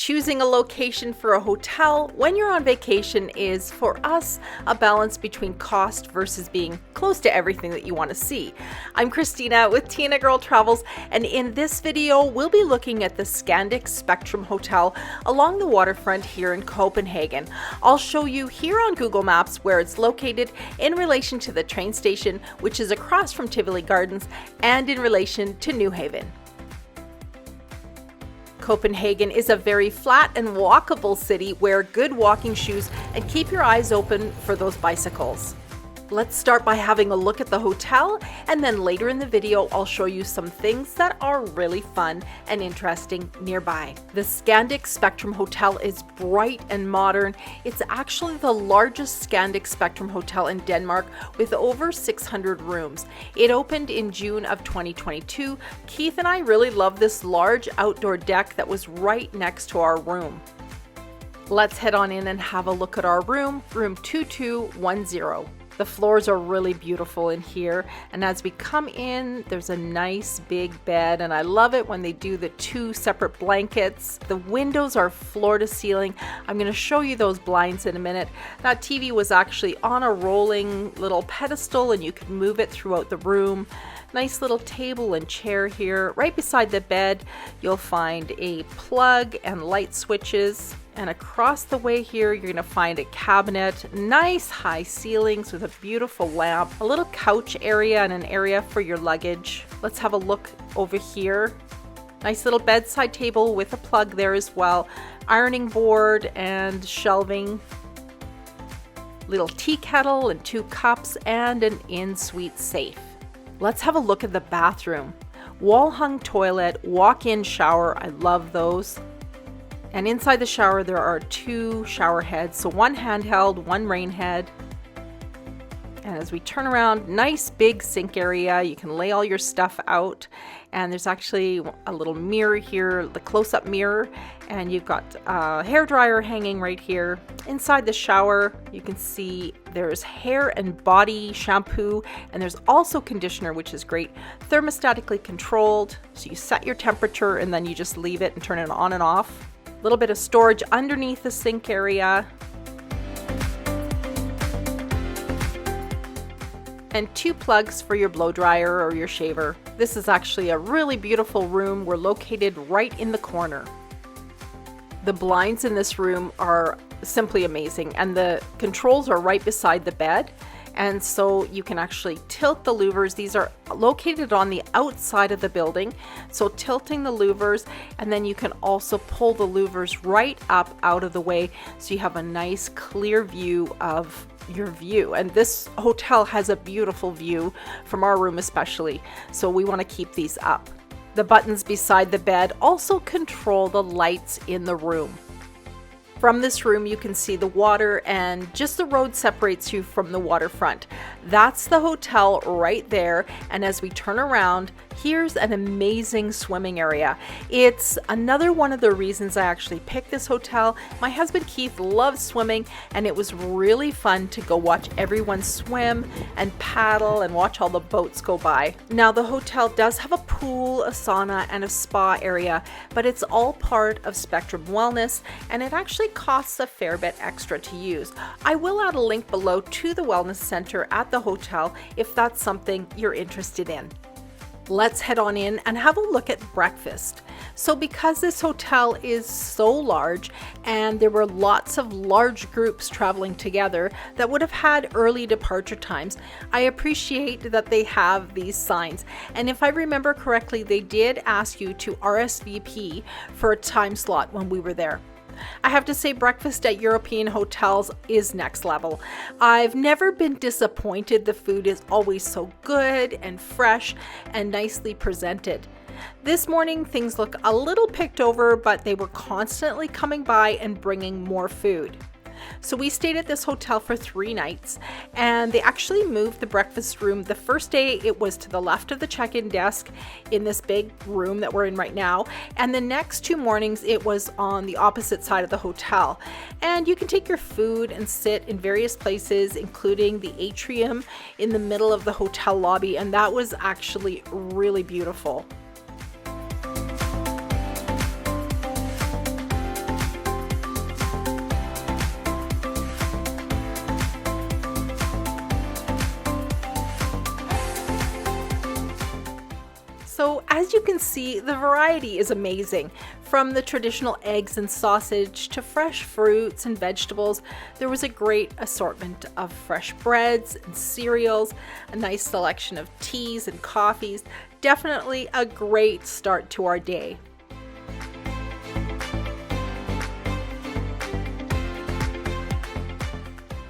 Choosing a location for a hotel when you're on vacation is, for us, a balance between cost versus being close to everything that you want to see. I'm Christina with Tinagirl Travels, and in this video, we'll be looking at the Scandic Spectrum Hotel along the waterfront here in Copenhagen. I'll show you here on Google Maps where it's located in relation to the train station, which is across from Tivoli Gardens, and in relation to Nyhavn. Copenhagen is a very flat and walkable city. Wear good walking shoes and keep your eyes open for those bicycles. Let's start by having a look at the hotel, and then later in the video I'll show you some things that are really fun and interesting nearby. The Scandic Spectrum Hotel is bright and modern. It's actually the largest Scandic Spectrum hotel in Denmark with over 600 rooms. It opened in June of 2022. Keith and I really love this large outdoor deck that was right next to our room. Let's head on in and have a look at our room 2210. The floors are really beautiful in here, and as we come in, there's a nice big bed, and I love it when they do the two separate blankets. The windows are floor to ceiling. I'm going to show you those blinds in a minute. That TV was actually on a rolling little pedestal, and you could move it throughout the room. Nice little table and chair here. Right beside the bed, you'll find a plug and light switches. And across the way here, you're going to find a cabinet, nice high ceilings with a beautiful lamp, a little couch area and an area for your luggage. Let's have a look over here. Nice little bedside table with a plug there as well. Ironing board and shelving. Little tea kettle and 2 cups and an in-suite safe. Let's have a look at the bathroom. Wall-hung toilet, walk-in shower. I love those. And inside the shower, there are 2 shower heads. So one handheld, one rain head. And as we turn around, nice big sink area. You can lay all your stuff out. And there's actually a little mirror here, the close-up mirror. And you've got a hairdryer hanging right here. Inside the shower, you can see there's hair and body shampoo. And there's also conditioner, which is great. Thermostatically controlled. So you set your temperature and then you just leave it and turn it on and off. A little bit of storage underneath the sink area. And 2 plugs for your blow dryer or your shaver. This is actually a really beautiful room. We're located right in the corner. The blinds in this room are simply amazing, and the controls are right beside the bed. And so you can actually tilt the louvers. These are located on the outside of the building. So tilting the louvers, and then you can also pull the louvers right up out of the way. So you have a nice clear view of your view. And this hotel has a beautiful view from our room especially. So we want to keep these up. The buttons beside the bed also control the lights in the room. From this room, you can see the water, and just the road separates you from the waterfront. That's the hotel right there. And as we turn around, here's an amazing swimming area. It's another one of the reasons I actually picked this hotel. My husband Keith loves swimming, and it was really fun to go watch everyone swim and paddle and watch all the boats go by. Now, the hotel does have a pool, a sauna, and a spa area, but it's all part of Spectrum Wellness, and it actually costs a fair bit extra to use. I will add a link below to the wellness center at the hotel if that's something you're interested in. Let's head on in and have a look at breakfast. So because this hotel is so large and there were lots of large groups traveling together that would have had early departure times, I appreciate that they have these signs. And if I remember correctly, they did ask you to RSVP for a time slot when we were there. I have to say, breakfast at European hotels is next level. I've never been disappointed. The food is always so good and fresh and nicely presented. This morning, things look a little picked over, but they were constantly coming by and bringing more food. So we stayed at this hotel for 3 nights, and they actually moved the breakfast room. The first day it was to the left of the check-in desk in this big room that we're in right now, and the next 2 mornings it was on the opposite side of the hotel. And you can take your food and sit in various places, including the atrium in the middle of the hotel lobby, and that was actually really beautiful. as you can see, the variety is amazing. From the traditional eggs and sausage to fresh fruits and vegetables, there was a great assortment of fresh breads and cereals, a nice selection of teas and coffees. Definitely a great start to our day.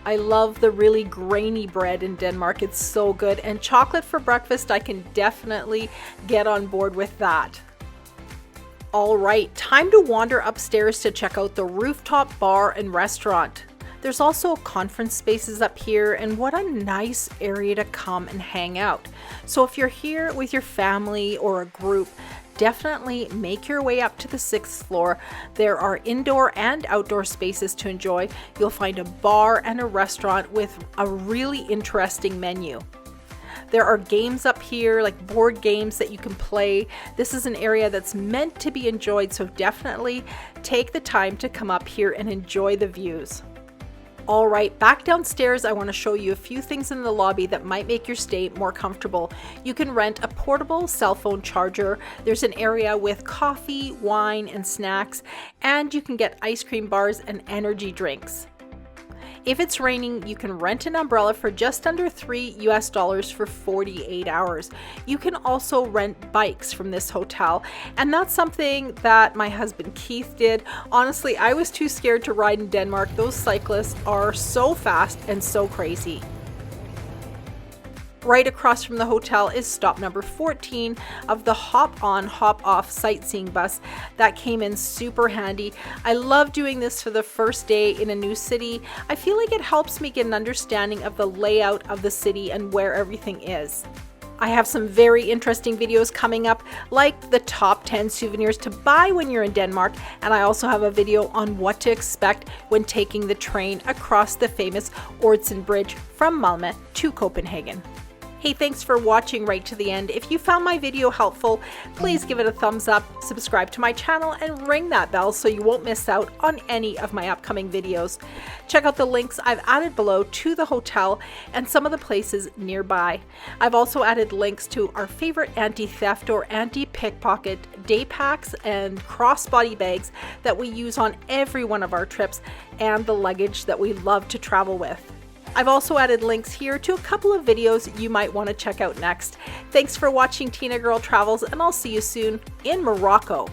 I love the really grainy bread in Denmark. It's so good. And chocolate for breakfast, I can definitely get on board with that. All right, time to wander upstairs to check out the Rooftop Bar and Restaurant. There's also conference spaces up here, and what a nice area to come and hang out. So if you're here with your family or a group, definitely make your way up to the 6th floor. There are indoor and outdoor spaces to enjoy. You'll find a bar and a restaurant with a really interesting menu. There are games up here, like board games that you can play. This is an area that's meant to be enjoyed, so definitely take the time to come up here and enjoy the views. All right, back downstairs, I want to show you a few things in the lobby that might make your stay more comfortable. You can rent a portable cell phone charger. There's an area with coffee, wine, and snacks, and you can get ice cream bars and energy drinks. If it's raining, you can rent an umbrella for just under $3 for 48 hours. You can also rent bikes from this hotel, and that's something that my husband Keith did. Honestly, I was too scared to ride in Denmark. Those cyclists are so fast and so crazy. Right across from the hotel is stop number 14 of the hop on, hop off sightseeing bus. That came in super handy. I love doing this for the first day in a new city. I feel like it helps me get an understanding of the layout of the city and where everything is. I have some very interesting videos coming up, like the top 10 souvenirs to buy when you're in Denmark, and I also have a video on what to expect when taking the train across the famous Øresund Bridge from Malmö to Copenhagen. Hey, thanks for watching right to the end. If you found my video helpful, please give it a thumbs up, subscribe to my channel, and ring that bell so you won't miss out on any of my upcoming videos. Check out the links I've added below to the hotel and some of the places nearby. I've also added links to our favorite anti-theft or anti-pickpocket day packs and crossbody bags that we use on every one of our trips, and the luggage that we love to travel with. I've also added links here to a couple of videos you might want to check out next. Thanks for watching Tinagirl Travels, and I'll see you soon in Morocco.